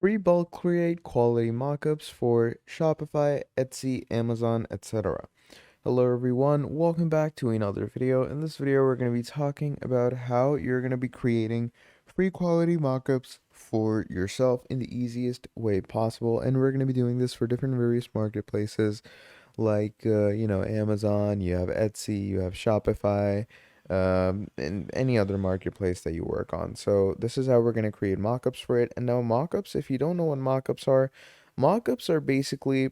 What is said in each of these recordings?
Free bulk create quality mockups for Shopify, Etsy, Amazon, etc. Hello everyone, welcome back to another video. In this video we're going to be talking about how you're going to be creating free quality mockups for yourself in the easiest way possible, and we're going to be doing this for different various marketplaces like Amazon, you have Etsy, you have Shopify, and any other marketplace that you work on. So this is how we're going to create mockups for it. And now mockups, if you don't know what mockups are basically,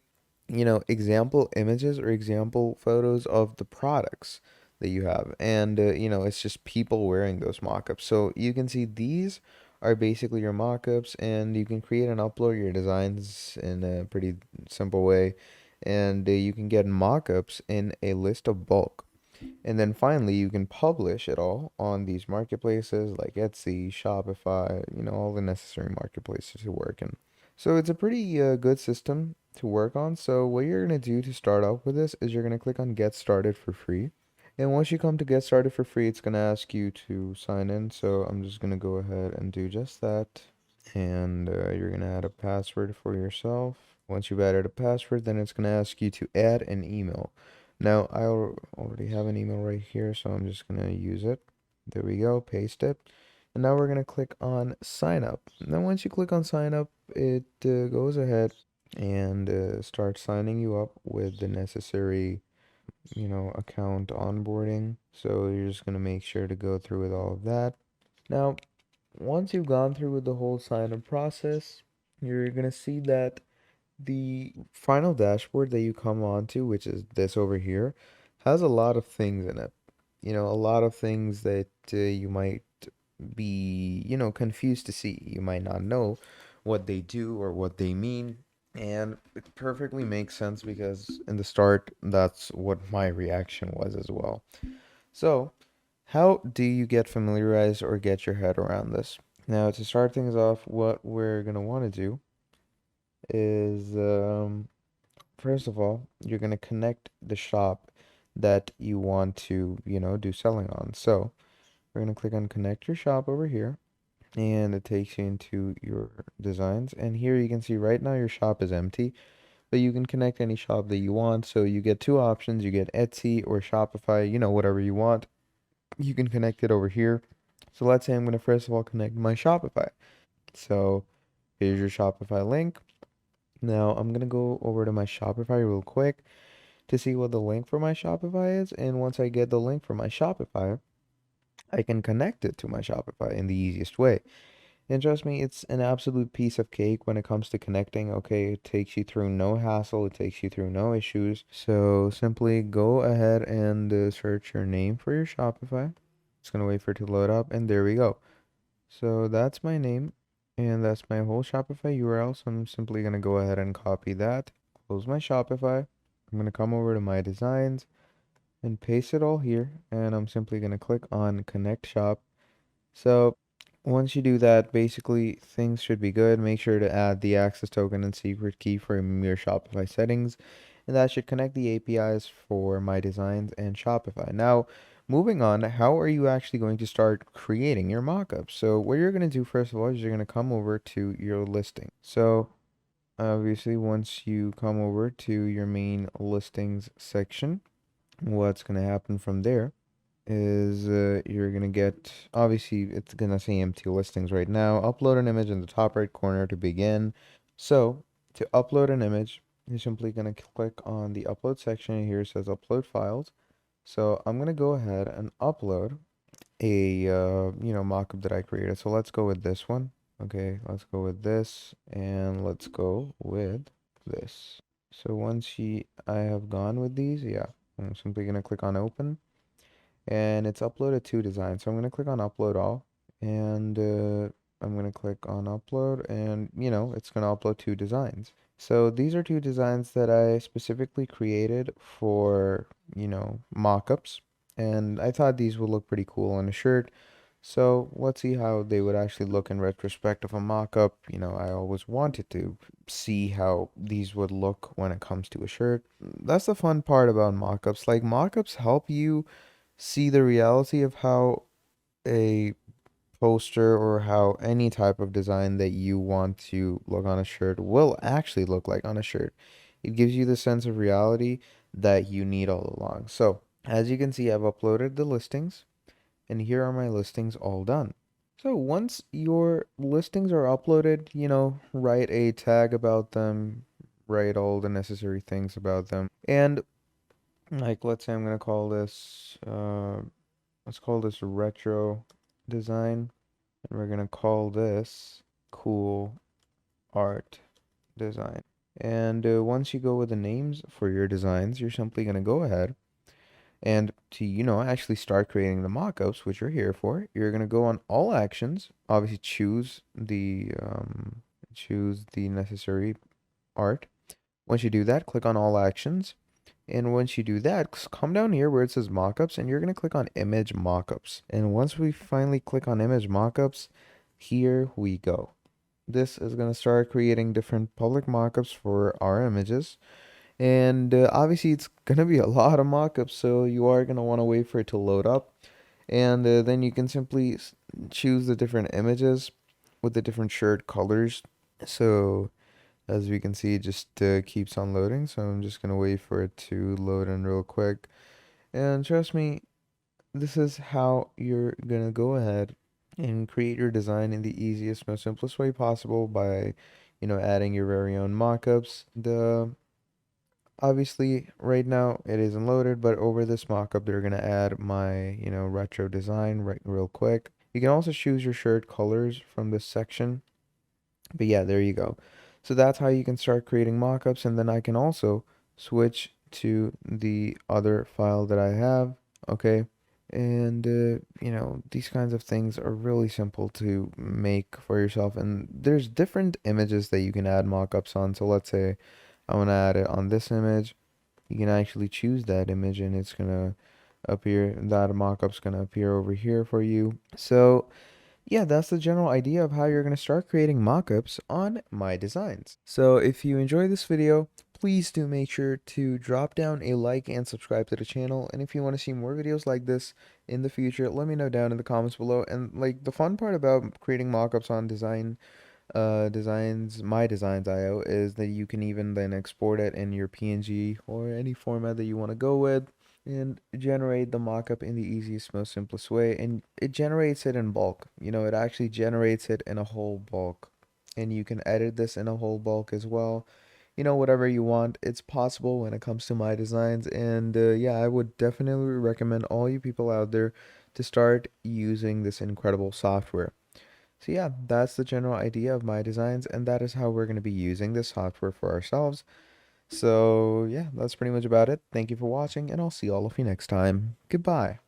example images or example photos of the products that you have. And it's just people wearing those mockups. So you can see these are basically your mockups, and you can create and upload your designs in a pretty simple way, and you can get mockups in a list of bulk. And then finally, you can publish it all on these marketplaces like Etsy, Shopify, all the necessary marketplaces to work in. So it's a pretty good system to work on. So what you're going to do to start off with this is you're going to click on Get Started for free. And once you come to Get Started for free, it's going to ask you to sign in. So I'm just going to go ahead and do just that. And you're going to add a password for yourself. Once you've added a password, then it's going to ask you to add an email. Now, I already have an email right here, so I'm just going to use it. There we go, paste it. And now we're going to click on sign up. And then once you click on sign up, it goes ahead and starts signing you up with the necessary, account onboarding. So you're just going to make sure to go through with all of that. Now, once you've gone through with the whole sign up process, you're going to see that the final dashboard that you come onto, which is this over here, has a lot of things in it. A lot of things that you might be, confused to see. You might not know what they do or what they mean. And it perfectly makes sense because in the start, that's what my reaction was as well. So, how do you get familiarized or get your head around this? Now, to start things off, what we're going to want to do is first of all, you're going to connect the shop that you want to, do selling on. So we're going to click on connect your shop over here, and it takes you into your designs. And here you can see right now your shop is empty, but you can connect any shop that you want. So you get two options. You get Etsy or Shopify, whatever you want. You can connect it over here. So let's say I'm going to first of all connect my Shopify. So here's your Shopify link. Now I'm going to go over to my Shopify real quick to see what the link for my Shopify is. And once I get the link for my Shopify, I can connect it to my Shopify in the easiest way. And trust me, it's an absolute piece of cake when it comes to connecting. Okay, it takes you through no hassle, it takes you through no issues. So simply go ahead and search your name for your Shopify. It's going to wait for it to load up, and there we go. So that's my name, and that's my whole Shopify URL. So I'm simply going to go ahead and copy that, close my Shopify. I'm going to come over to Mydesigns and paste it all here, and I'm simply going to click on Connect Shop. So once you do that, basically things should be good. Make sure to add the access token and secret key from your Shopify settings, and that should connect the APIs for Mydesigns and Shopify. Now, moving on, how are you actually going to start creating your mockups? So what you're going to do first of all is you're going to come over to your listing. So obviously, once you come over to your main listings section, what's going to happen from there is you're going to get, obviously, it's going to say empty listings right now. Upload an image in the top right corner to begin. So to upload an image, you're simply going to click on the upload section. Here it says upload files. So I'm going to go ahead and upload a, mockup that I created. So let's go with this one. Okay, let's go with this, and let's go with this. So once I have gone with these, yeah, I'm simply going to click on open, and it's uploaded two designs. So I'm going to click on upload all, and I'm going to click on upload, and it's going to upload two designs. So these are two designs that I specifically created for, mockups, and I thought these would look pretty cool on a shirt. So let's see how they would actually look in retrospect of a mockup. I always wanted to see how these would look when it comes to a shirt. That's the fun part about mockups. Like, mockups help you see the reality of how a poster or how any type of design that you want to look on a shirt will actually look like on a shirt. It gives you the sense of reality that you need all along. So, as you can see, I've uploaded the listings, and here are my listings all done. So once your listings are uploaded, write a tag about them, write all the necessary things about them. And like, let's say I'm gonna call this, let's call this retro design, and we're gonna call this cool art design. And once you go with the names for your designs, you're simply gonna go ahead and to, actually start creating the mockups, which you're here for, you're gonna go on all actions, obviously choose the necessary art. Once you do that, click on all actions. And once you do that, come down here where it says mockups and you're gonna click on image mockups. And once we finally click on image mockups, here we go. This is gonna start creating different public mockups for our images. And obviously it's gonna be a lot of mockups, so you are gonna want to wait for it to load up. And then you can simply choose the different images with the different shirt colors. So as we can see, it just keeps on loading. So I'm just gonna wait for it to load in real quick. And trust me, this is how you're gonna go ahead and create your design in the easiest, most simplest way possible by, adding your very own mockups. The Obviously, right now it isn't loaded, but over this mockup, they're gonna add my, retro design right real quick. You can also choose your shirt colors from this section. But yeah, there you go. So that's how you can start creating mockups, and then I can also switch to the other file that I have, okay? And these kinds of things are really simple to make for yourself, and there's different images that you can add mockups on. So let's say I want to add it on this image. You can actually choose that image and it's gonna appear, that mockup's gonna appear over here for you. So yeah, that's the general idea of how you're gonna start creating mockups on Mydesigns. So if you enjoyed this video, please do make sure to drop down a like and subscribe to the channel. And if you want to see more videos like this in the future, let me know down in the comments below. And like the fun part about creating mockups on Mydesigns.io is that you can even then export it in your PNG or any format that you want to go with and generate the mockup in the easiest, most simplest way. And it generates it in bulk. It actually generates it in a whole bulk. And you can edit this in a whole bulk as well. Whatever you want, it's possible when it comes to Mydesigns. And yeah, I would definitely recommend all you people out there to start using this incredible software. So yeah, that's the general idea of Mydesigns, and that is how we're going to be using this software for ourselves. So yeah, that's pretty much about it. Thank you for watching, and I'll see all of you next time. Goodbye.